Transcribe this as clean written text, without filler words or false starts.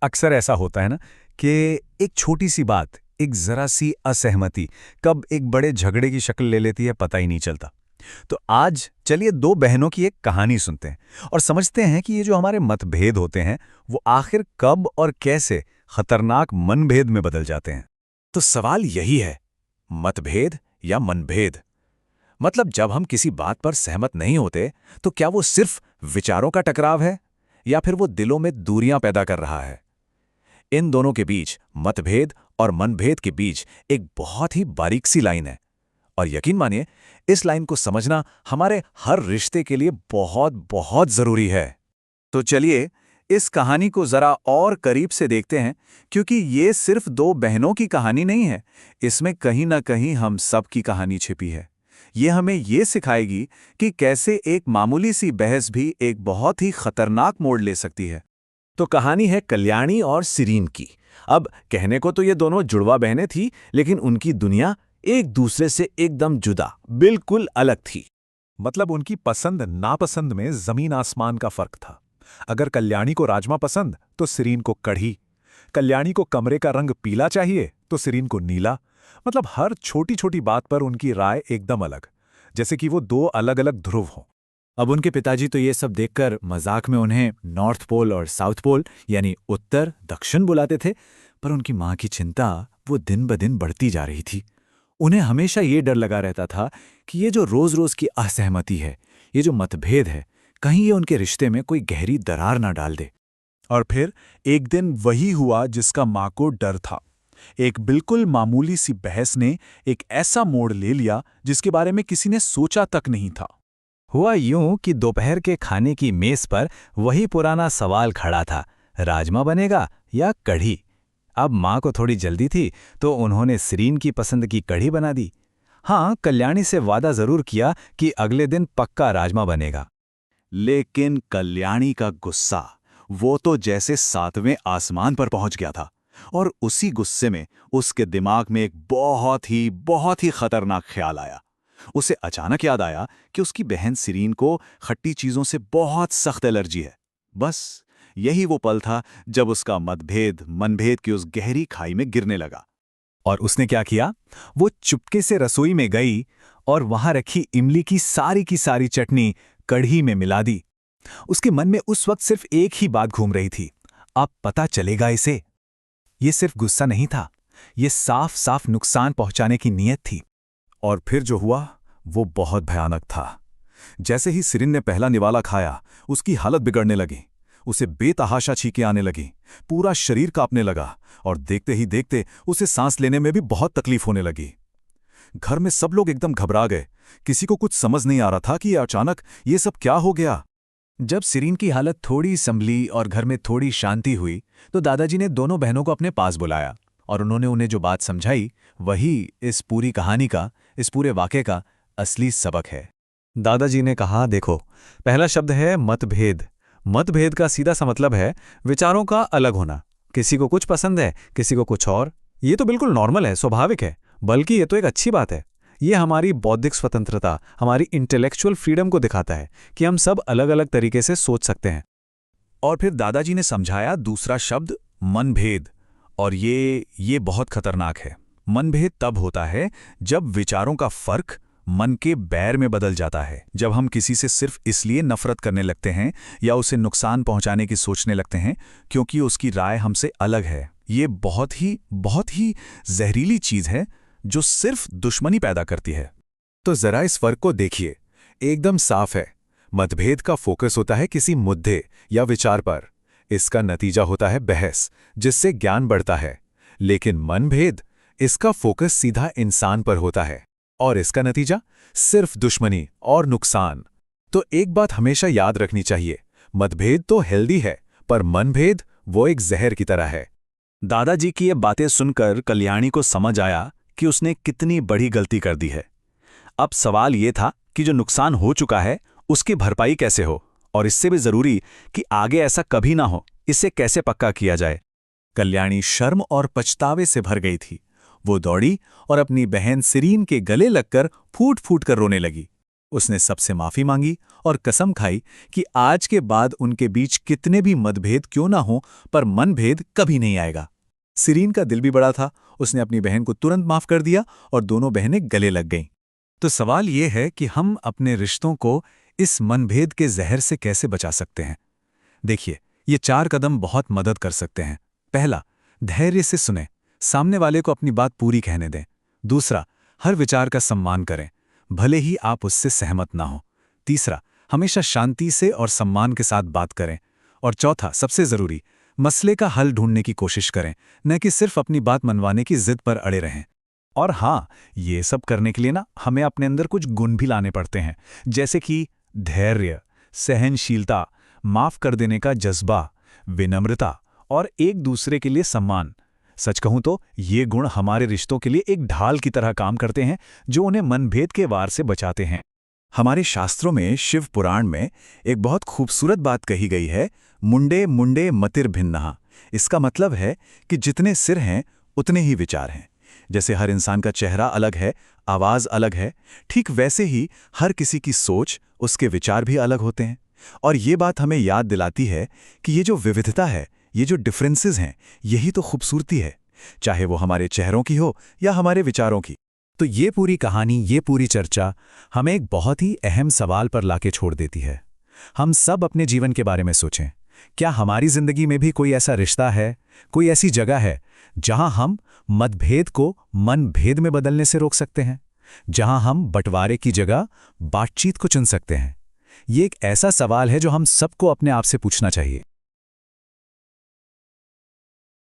अक्सर ऐसा होता है ना कि एक छोटी सी बात, एक जरा सी असहमति कब एक बड़े झगड़े की शक्ल ले लेती है पता ही नहीं चलता। तो आज चलिए दो बहनों की एक कहानी सुनते हैं और समझते हैं कि ये जो हमारे मतभेद होते हैं वो आखिर कब और कैसे खतरनाक मनभेद में बदल जाते हैं। तो सवाल यही है, मतभेद या मनभेद? मतलब जब हम किसी बात पर सहमत नहीं होते तो क्या वो सिर्फ विचारों का टकराव है या फिर वो दिलों में दूरियां पैदा कर रहा है? इन दोनों के बीच, मतभेद और मनभेद के बीच एक बहुत ही बारीक सी लाइन है। और यकीन मानिए, इस लाइन को समझना हमारे हर रिश्ते के लिए बहुत बहुत जरूरी है। तो चलिए इस कहानी को जरा और करीब से देखते हैं, क्योंकि ये सिर्फ दो बहनों की कहानी नहीं है, इसमें कहीं ना कहीं हम सब की कहानी छिपी है। ये हमें ये सिखाएगी कि कैसे एक मामूली सी बहस भी एक बहुत ही खतरनाक मोड़ ले सकती है। तो कहानी है कल्याणी और सिरीन की। अब कहने को तो ये दोनों जुड़वा बहनें थी, लेकिन उनकी दुनिया एक दूसरे से एकदम जुदा, बिल्कुल अलग थी। मतलब उनकी पसंद नापसंद में जमीन आसमान का फर्क था। अगर कल्याणी को राजमा पसंद तो सिरीन को कढ़ी। कल्याणी को कमरे का रंग पीला चाहिए तो सिरीन को नीला। मतलब हर छोटी छोटी बात पर उनकी राय एकदम अलग, जैसे कि वो दो अलग अलग ध्रुव हों। अब उनके पिताजी तो ये सब देखकर मजाक में उन्हें नॉर्थ पोल और साउथ पोल यानी उत्तर दक्षिण बुलाते थे, पर उनकी माँ की चिंता वो दिन ब दिन बढ़ती जा रही थी। उन्हें हमेशा ये डर लगा रहता था कि ये जो रोज रोज की असहमति है, ये जो मतभेद है, कहीं ये उनके रिश्ते में कोई गहरी दरार ना डाल दे। और फिर एक दिन वही हुआ जिसका माँ को डर था। एक बिल्कुल मामूली सी बहस ने एक ऐसा मोड़ ले लिया जिसके बारे में किसी ने सोचा तक नहीं था। हुआ यूं कि दोपहर के खाने की मेज पर वही पुराना सवाल खड़ा था, राजमा बनेगा या कढ़ी। अब माँ को थोड़ी जल्दी थी तो उन्होंने सिरीन की पसंद की कढ़ी बना दी। हाँ, कल्याणी से वादा जरूर किया कि अगले दिन पक्का राजमा बनेगा। लेकिन कल्याणी का गुस्सा, वो तो जैसे सातवें आसमान पर पहुंच गया था। और उसी गुस्से में उसके दिमाग में एक बहुत ही खतरनाक ख्याल आया। उसे अचानक याद आया कि उसकी बहन सिरीन को खट्टी चीजों से बहुत सख्त एलर्जी है। बस यही वो पल था जब उसका मतभेद मनभेद की उस गहरी खाई में गिरने लगा। और उसने क्या किया? वो चुपके से रसोई में गई और वहां रखी इमली की सारी चटनी कढ़ी में मिला दी। उसके मन में उस वक्त सिर्फ एक ही बात घूम रही थी, अब पता चलेगा इसे। ये सिर्फ गुस्सा नहीं था, ये साफ साफ नुकसान पहुंचाने की नीयत थी। और फिर जो हुआ वो बहुत भयानक था। जैसे ही सिरीन ने पहला निवाला खाया, उसकी हालत बिगड़ने लगी। उसे बेतहाशा छींकें आने लगी, पूरा शरीर कांपने लगा और देखते ही देखते उसे सांस लेने में भी बहुत तकलीफ होने लगी। घर में सब लोग एकदम घबरा गए। किसी को कुछ समझ नहीं आ रहा था कि अचानक ये सब क्या हो गया। जब सिरीन की हालत थोड़ी संभली और घर में थोड़ी शांति हुई तो दादाजी ने दोनों बहनों को अपने पास बुलाया और उन्होंने उन्हें जो बात समझाई वही इस पूरी कहानी का, इस पूरे वाक़े का असली सबक है। दादाजी ने कहा, देखो, पहला शब्द है मतभेद। मतभेद का सीधा सा मतलब है विचारों का अलग होना। किसी को कुछ पसंद है, किसी को कुछ और। ये तो बिल्कुल नॉर्मल है, स्वाभाविक है, बल्कि ये तो एक अच्छी बात है। ये हमारी बौद्धिक स्वतंत्रता, हमारी इंटेलेक्चुअल फ्रीडम को दिखाता है कि हम सब अलग अलग तरीके से सोच सकते हैं। और फिर दादाजी ने समझाया दूसरा शब्द, मनभेद। और ये बहुत खतरनाक है। मनभेद तब होता है जब विचारों का फर्क मन के बैर में बदल जाता है। जब हम किसी से सिर्फ इसलिए नफरत करने लगते हैं या उसे नुकसान पहुंचाने की सोचने लगते हैं क्योंकि उसकी राय हमसे अलग है। ये बहुत ही जहरीली चीज है जो सिर्फ दुश्मनी पैदा करती है। तो जरा इस फर्क को देखिए, एकदम साफ है। मतभेद का फोकस होता है किसी मुद्दे या विचार पर। इसका नतीजा होता है बहस, जिससे ज्ञान बढ़ता है। लेकिन मनभेद, इसका फोकस सीधा इंसान पर होता है और इसका नतीजा सिर्फ दुश्मनी और नुकसान। तो एक बात हमेशा याद रखनी चाहिए, मतभेद तो हेल्दी है, पर मनभेद वो एक जहर की तरह है। दादाजी की ये बातें सुनकर कल्याणी को समझ आया कि उसने कितनी बड़ी गलती कर दी है। अब सवाल ये था कि जो नुकसान हो चुका है उसकी भरपाई कैसे हो, और इससे भी जरूरी कि आगे ऐसा कभी ना हो, इसे कैसे पक्का किया जाए। कल्याणी शर्म और पछतावे से भर गई थी। वो दौड़ी और अपनी बहन सिरीन के गले लगकर फूट फूट कर रोने लगी। उसने सबसे माफी मांगी और कसम खाई कि आज के बाद उनके बीच कितने भी मतभेद क्यों ना हो, पर मनभेद कभी नहीं आएगा। सिरीन का दिल भी बड़ा था, उसने अपनी बहन को तुरंत माफ कर दिया और दोनों बहनें गले लग गईं। तो सवाल ये है कि हम अपने रिश्तों को इस मनभेद के जहर से कैसे बचा सकते हैं। देखिए, ये 4 कदम बहुत मदद कर सकते हैं। पहला, धैर्य से सुने, सामने वाले को अपनी बात पूरी कहने दें। दूसरा, हर विचार का सम्मान करें, भले ही आप उससे सहमत ना हो। तीसरा, हमेशा शांति से और सम्मान के साथ बात करें। और चौथा, सबसे जरूरी, मसले का हल ढूंढने की कोशिश करें, न कि सिर्फ अपनी बात मनवाने की जिद पर अड़े रहें। और हाँ, ये सब करने के लिए हमें अपने अंदर कुछ गुण भी लाने पड़ते हैं, जैसे कि धैर्य, सहनशीलता, माफ कर देने का जज्बा, विनम्रता और एक दूसरे के लिए सम्मान। सच कहूं तो ये गुण हमारे रिश्तों के लिए एक ढाल की तरह काम करते हैं, जो उन्हें मनभेद के वार से बचाते हैं। हमारे शास्त्रों में, शिव पुराण में एक बहुत खूबसूरत बात कही गई है, मुंडे मुंडे मतिर भिन्नः। इसका मतलब है कि जितने सिर हैं उतने ही विचार हैं। जैसे हर इंसान का चेहरा अलग है, आवाज अलग है, ठीक वैसे ही हर किसी की सोच, उसके विचार भी अलग होते हैं। और ये बात हमें याद दिलाती है कि ये जो विविधता है, ये जो डिफरेंसेस हैं, यही तो खूबसूरती है, चाहे वो हमारे चेहरों की हो या हमारे विचारों की। तो ये पूरी कहानी, ये पूरी चर्चा हमें एक बहुत ही अहम सवाल पर लाके छोड़ देती है। हम सब अपने जीवन के बारे में सोचें, क्या हमारी जिंदगी में भी कोई ऐसा रिश्ता है, कोई ऐसी जगह है जहां हम मतभेद को मनभेद में बदलने से रोक सकते हैं, जहां हम बंटवारे की जगह बातचीत को चुन सकते हैं? ये एक ऐसा सवाल है जो हम सबको अपने आप से पूछना चाहिए।